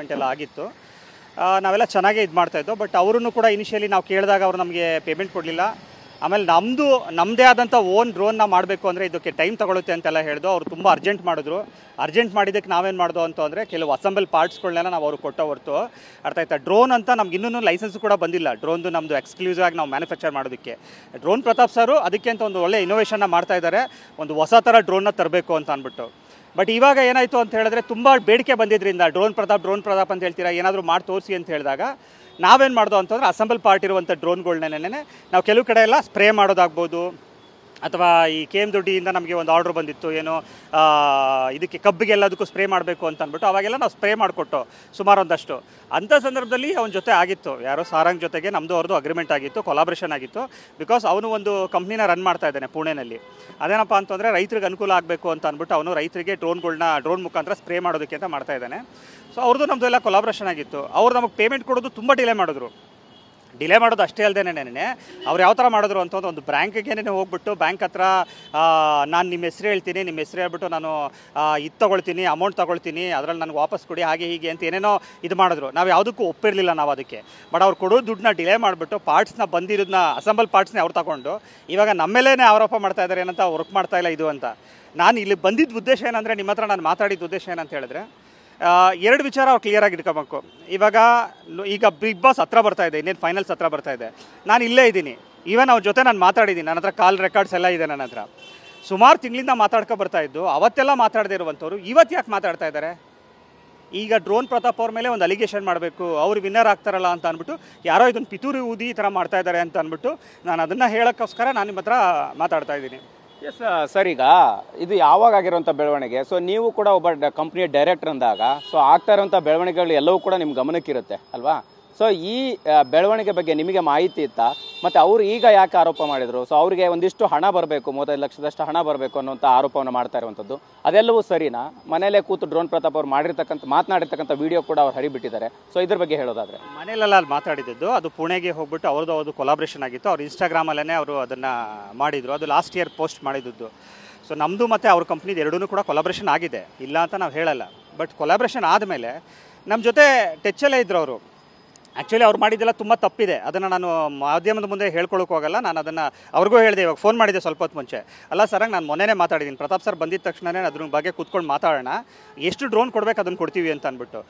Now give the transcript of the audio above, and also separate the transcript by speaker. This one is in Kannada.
Speaker 1: ಡೆವಲಪ್ಮೆಂಟ್ ಎಲ್ಲ ಆಗಿತ್ತು. ನಾವೆಲ್ಲ ಚೆನ್ನಾಗೇ ಇದು ಮಾಡ್ತಾಯಿದ್ದೋ. ಬಟ್ ಅವರೂ ಕೂಡ ಇನಿಷಿಯಲಿ ನಾವು ಕೇಳಿದಾಗ ಅವರು ನಮಗೆ ಪೇಮೆಂಟ್ ಕೊಡಲಿಲ್ಲ. ಆಮೇಲೆ ನಮ್ಮದೇ ಆದಂಥ ಓನ್ ಡ್ರೋನ್ನ ಮಾಡಬೇಕು ಅಂದರೆ ಇದಕ್ಕೆ ಟೈಮ್ ತೊಗೊಳುತ್ತೆ ಅಂತೆಲ್ಲ ಹೇಳಿದ್ರು. ಅವರು ತುಂಬ ಅರ್ಜೆಂಟ್ ಮಾಡಿದ್ರು. ಅರ್ಜೆಂಟ್ ಮಾಡಿದ್ದಕ್ಕೆ ನಾವೇನು ಮಾಡ್ದೋ ಅಂತಂದರೆ ಕೆಲವು ಅಸೆಂಬಲ್ ಪಾರ್ಟ್ಸ್ಗಳನ್ನೆಲ್ಲ ನಾವು ಅವ್ರಿಗೆ ಕೊಟ್ಟೋ ಹೊರತು, ಅರ್ಥ ಆಯ್ತಾ, ಡ್ರೋನ್ ಅಂತ ನಮ್ಗೆ ಇನ್ನೂ ಲೈಸೆನ್ಸ್ ಕೂಡ ಬಂದಿಲ್ಲ. ಡ್ರೋನ್ದು ನಮ್ಮದು ಎಕ್ಸ್ಕ್ಲೂಸಿವ್ ಆಗಿ ನಾವು ಮ್ಯಾನುಫ್ಯಾಕ್ಚರ್ ಮಾಡೋದಕ್ಕೆ. ಡ್ರೋನ್ ಪ್ರತಾಪ್ ಸರು ಅದಕ್ಕೆ ಅಂತ ಒಂದು ಒಳ್ಳೆ ಇನೋವೇಷನ್ನ ಮಾಡ್ತಾ ಇದ್ದಾರೆ, ಒಂದು ಹೊಸ ಥರ ಡ್ರೋನ್ನ ತರಬೇಕು ಅಂತ ಅಂದ್ಬಿಟ್ಟು. ಬಟ್ ಇವಾಗ ಏನಾಯಿತು ಅಂತ ಹೇಳಿದ್ರೆ ತುಂಬ ಬೇಡಿಕೆ ಬಂದಿದ್ದರಿಂದ ಡ್ರೋನ್ ಪ್ರತಾಪ್ ಅಂತ ಹೇಳ್ತೀರಾ, ಏನಾದರೂ ಮಾಡಿ ತೋರಿಸಿ ಅಂತ ಹೇಳಿದಾಗ ನಾವೇನು ಮಾಡ್ದೋ ಅಂತಂದರೆ ಅಸೆಂಬಲ್ ಪಾರ್ಟ್ ಇರುವಂಥ ಡ್ರೋನ್ಗಳ್ನೇ ನಾವು ಕೆಲವು ಕಡೆ ಎಲ್ಲ ಸ್ಪ್ರೇ ಮಾಡೋದಾಗ್ಬೋದು, ಅಥವಾ ಈ KM Doddiಯಿಂದ ನಮಗೆ ಒಂದು ಆರ್ಡ್ರ್ ಬಂದಿತ್ತು, ಏನೋ ಇದಕ್ಕೆ ಕಬ್ಬಿಗೆಲ್ಲದಕ್ಕೂ ಸ್ಪ್ರೇ ಮಾಡಬೇಕು ಅಂತ ಅಂದ್ಬಿಟ್ಟು ಅವಾಗೆಲ್ಲ ನಾವು ಸ್ಪ್ರೇ ಮಾಡಿಕೊಟ್ಟು ಸುಮಾರು ಒಂದಷ್ಟು. ಅಂಥ ಸಂದರ್ಭದಲ್ಲಿ ಅವನ ಜೊತೆ ಆಗಿತ್ತು, ಯಾರೋ ಸಾರಂಗ್ ಜೊತೆಗೆ ನಮ್ಮದು ಅವ್ರದ್ದು ಅಗ್ರಿಮೆಂಟ್ ಆಗಿತ್ತು, ಕೊಲಾಬ್ರೇಷನ್ ಆಗಿತ್ತು. ಬಿಕಾಸ್ ಅವನು ಒಂದು ಕಂಪ್ನಿನ ರನ್ ಮಾಡ್ತಾ ಇದ್ದಾನೆ ಪುಣೆನಲ್ಲಿ. ಅದೇನಪ್ಪ ಅಂತಂದರೆ ರೈತರಿಗೆ ಅನುಕೂಲ ಆಗಬೇಕು ಅಂತ ಅಂದ್ಬಿಟ್ಟು ಅವನು ರೈತರಿಗೆ ಡ್ರೋನ್ ಮುಖಾಂತರ ಸ್ಪ್ರೇ ಮಾಡೋದಕ್ಕೆ ಅಂತ ಮಾಡ್ತಾ ಇದ್ದಾನೆ. ಸೊ ಅವ್ರದ್ದು ನಮ್ಮದು ಎಲ್ಲ ಕೊಲಾಬ್ರೇಷನ್ ಆಗಿತ್ತು. ಅವ್ರು ನಮಗೆ ಪೇಮೆಂಟ್ ಕೊಡೋದು ತುಂಬ ಡಿಲೇ ಮಾಡಿದ್ರು. ಡಿಲೇ ಮಾಡೋದು ಅಷ್ಟೇ ಅಲ್ಲದೇನೆ ಅವ್ರು ಯಾವ ಥರ ಮಾಡಿದ್ರು ಅಂತಂದ್ರೆ, ಒಂದು ಬ್ಯಾಂಕ್ಗೆ ಹೋಗ್ಬಿಟ್ಟು ಬ್ಯಾಂಕ್ ಹತ್ರ ನಾನು ನಿಮ್ಮ ಹೆಸರು ಹೇಳ್ತೀನಿ, ನಿಮ್ಮ ಹೆಸರು ಹೇಳ್ಬಿಟ್ಟು ನಾನು ಇದು ತೊಗೊಳ್ತೀನಿ, ಅಮೌಂಟ್ ತೊಗೊಳ್ತೀನಿ, ಅದರಲ್ಲಿ ನನಗೆ ವಾಪಸ್ ಕೊಡಿ, ಹಾಗೆ ಹೀಗೆ ಅಂತ ಏನೇನೋ ಇದು ಮಾಡಿದ್ರು. ನಾವು ಯಾವುದಕ್ಕೂ ಒಪ್ಪಿರಲಿಲ್ಲ ನಾವು ಅದಕ್ಕೆ. ಬಟ್ ಅವ್ರು ಕೊಡೋ ದುಡ್ಡನ್ನ ಡಿಲೇ ಮಾಡಿಬಿಟ್ಟು ಪಾರ್ಟ್ಸ್ನ ಬಂದಿರೋದನ್ನ ಅಸೆಂಬಲ್ ಪಾರ್ಟ್ಸ್ನೇ ಅವ್ರು ತಗೊಂಡು ಇವಾಗ ನಮ್ಮೇಲೇ ಆರೋಪ ಮಾಡ್ತಾ ಇದ್ದಾರೆ ಏನಂತ, ವರ್ಕ್ ಮಾಡ್ತಾ ಇಲ್ಲ ಇದು ಅಂತ. ನಾನು ಇಲ್ಲಿ ಬಂದಿದ್ದ ಉದ್ದೇಶ ಏನಂದರೆ, ನಿಮ್ಮ ಹತ್ರ ನಾನು ಮಾತಾಡಿದ ಉದ್ದೇಶ ಏನಂತ ಹೇಳಿದ್ರೆ, ಎರಡು ವಿಚಾರ ಅವ್ರು ಕ್ಲಿಯರಾಗಿ ಇಟ್ಕೋಬೇಕು. ಈಗ ಬಿಗ್ ಬಾಸ್ ಹತ್ರ ಬರ್ತಾ ಇದೆ, ಇನ್ನೇನು ಫೈನಲ್ಸ್ ಹತ್ರ ಬರ್ತಾ ಇದೆ. ನಾನು ಇಲ್ಲೇ ಇದ್ದೀನಿ, ಈವನ್ ಅವ್ರ ಜೊತೆ ನಾನು ಮಾತಾಡಿದ್ದೀನಿ, ನನ್ನ ಹತ್ರ ಕಾಲ್ ರೆಕಾರ್ಡ್ಸ್ ಎಲ್ಲ ಇದೆ ನನ್ನ ಹತ್ರ. ಸುಮಾರು ತಿಂಗಳಿಂದ ಮಾತಾಡ್ಕೊ ಬರ್ತಾ ಇದ್ದು, ಅವತ್ತೆಲ್ಲ ಮಾತಾಡದೇ ಇರುವಂಥವ್ರು ಇವತ್ತು ಯಾಕೆ ಮಾತಾಡ್ತಾ ಇದ್ದಾರೆ? ಈಗ ಡ್ರೋನ್ ಪ್ರತಾಪ್ ಅವ್ರ ಮೇಲೆ ಒಂದು ಅಲಿಗೇಷನ್ ಮಾಡಬೇಕು, ಅವ್ರು ವಿನ್ನರ್ ಆಗ್ತಾರಲ್ಲ ಅಂತ ಅಂದ್ಬಿಟ್ಟು ಯಾರೋ ಇದನ್ನು ಪಿತೂರಿ ಊದಿ ಈ ಥರ ಮಾಡ್ತಾ ಇದ್ದಾರೆ ಅಂತ ಅಂದ್ಬಿಟ್ಟು ನಾನು ಅದನ್ನು ಹೇಳೋಕ್ಕೋಸ್ಕರ ನಾನು ನಿಮ್ಮ ಹತ್ರ ಮಾತಾಡ್ತಾ ಇದ್ದೀನಿ.
Speaker 2: ಎಸ್ ಸರ್, ಈಗ ಇದು ಯಾವಾಗ ಆಗಿರುವಂಥ ಬೆಳವಣಿಗೆ? ಸೊ ನೀವು ಕೂಡ ಒಬ್ಬ ಕಂಪ್ನಿಯ ಡೈರೆಕ್ಟರ್ ಅಂದಾಗ ಸೊ ಆಗ್ತಾ ಇರುವಂಥ ಬೆಳವಣಿಗೆಗಳು ಎಲ್ಲವೂ ಕೂಡ ನಿಮ್ಮ ಗಮನಕ್ಕಿರುತ್ತೆ ಅಲ್ವಾ? ಸೊ ಈ ಬೆಳವಣಿಗೆ ಬಗ್ಗೆ ನಿಮಗೆ ಮಾಹಿತಿ ಇತ್ತಾ? ಮತ್ತು ಅವರು ಈಗ ಯಾಕೆ ಆರೋಪ ಮಾಡಿದರು? ಸೊ ಅವರಿಗೆ ಒಂದಿಷ್ಟು ಹಣ ಬರಬೇಕು, 35 ಲಕ್ಷದಷ್ಟು ಹಣ ಬರಬೇಕು ಅನ್ನೋಂಥ ಆರೋಪವನ್ನು ಮಾಡ್ತಾ ಇರುವಂಥದ್ದು ಅದೆಲ್ಲವೂ ಸರಿನಾ? ಮನೆಯಲ್ಲೇ ಕೂತು ಡ್ರೋನ್ ಪ್ರತಾಪ್ ಅವ್ರು ಮಾತನಾಡಿರ್ತಕ್ಕಂಥ ವಿಡಿಯೋ ಕೂಡ ಅವ್ರು ಹರಿಬಿಟ್ಟಿದ್ದಾರೆ. ಸೊ ಇದ್ರ ಬಗ್ಗೆ ಹೇಳೋದಾದರೆ,
Speaker 1: ಮನೆಯಲ್ಲೆಲ್ಲ ಅಲ್ಲಿ ಮಾತಾಡಿದ್ದು ಅದು ಪುಣೆಗೆ ಹೋಗ್ಬಿಟ್ಟು ಅವ್ರದ್ದು ಕೊಲಾಬ್ರೇಷನ್ ಆಗಿತ್ತು. ಅವ್ರು ಇನ್ಸ್ಟಾಗ್ರಾಮಲ್ಲೇ ಅವರು ಅದನ್ನು ಮಾಡಿದರು. ಅದು ಲಾಸ್ಟ್ ಇಯರ್ ಪೋಸ್ಟ್ ಮಾಡಿದ್ದು. ಸೊ ನಮ್ಮದು ಮತ್ತು ಅವ್ರ ಕಂಪ್ನಿದು ಎರಡೂ ಕೂಡ ಕೊಲಾಬ್ರೇಷನ್ ಆಗಿದೆ, ಇಲ್ಲ ಅಂತ ನಾವು ಹೇಳಲ್ಲ. ಬಟ್ ಕೊಲಾಬ್ರೇಷನ್ ಆದಮೇಲೆ ನಮ್ಮ ಜೊತೆ ಟಚ್ಚಲ್ಲೇ ಇದ್ದರು ಅವರು. ಆ್ಯಕ್ಚುಲಿ ಅವ್ರು ಮಾಡಿದ್ದೆಲ್ಲ ತುಂಬ ತಪ್ಪಿದೆ, ಅದನ್ನು ನಾನು ಮಾಧ್ಯಮದ ಮುಂದೆ ಹೇಳ್ಕೊಳಕ್ಕೆ ಹೋಗಲ್ಲ. ನಾನು ಅದನ್ನು ಅವ್ರಿಗೂ ಹೇಳಿದೆ, ಇವಾಗ ಫೋನ್ ಮಾಡಿದ್ದೆ ಸ್ವಲ್ಪ ಹೊತ್ತು ಮುಂಚೆ. ಅಲ್ಲ ಸರಂಗೆ ನಾನು ಮೊನ್ನೆನೇ ಮಾತಾಡಿದ್ದೀನಿ, ಪ್ರತಾಪ್ ಸರ್ ಬಂದಿದ್ದ ತಕ್ಷಣವೇ ಅದ್ರ ಬಗ್ಗೆ ಕೂತ್ಕೊಂಡು ಮಾತಾಡೋಣ, ಎಷ್ಟು ಡ್ರೋನ್ ಕೊಡಬೇಕು ಅದನ್ನು ಕೊಡ್ತೀವಿ ಅಂತ ಅಂದ್ಬಿಟ್ಟು.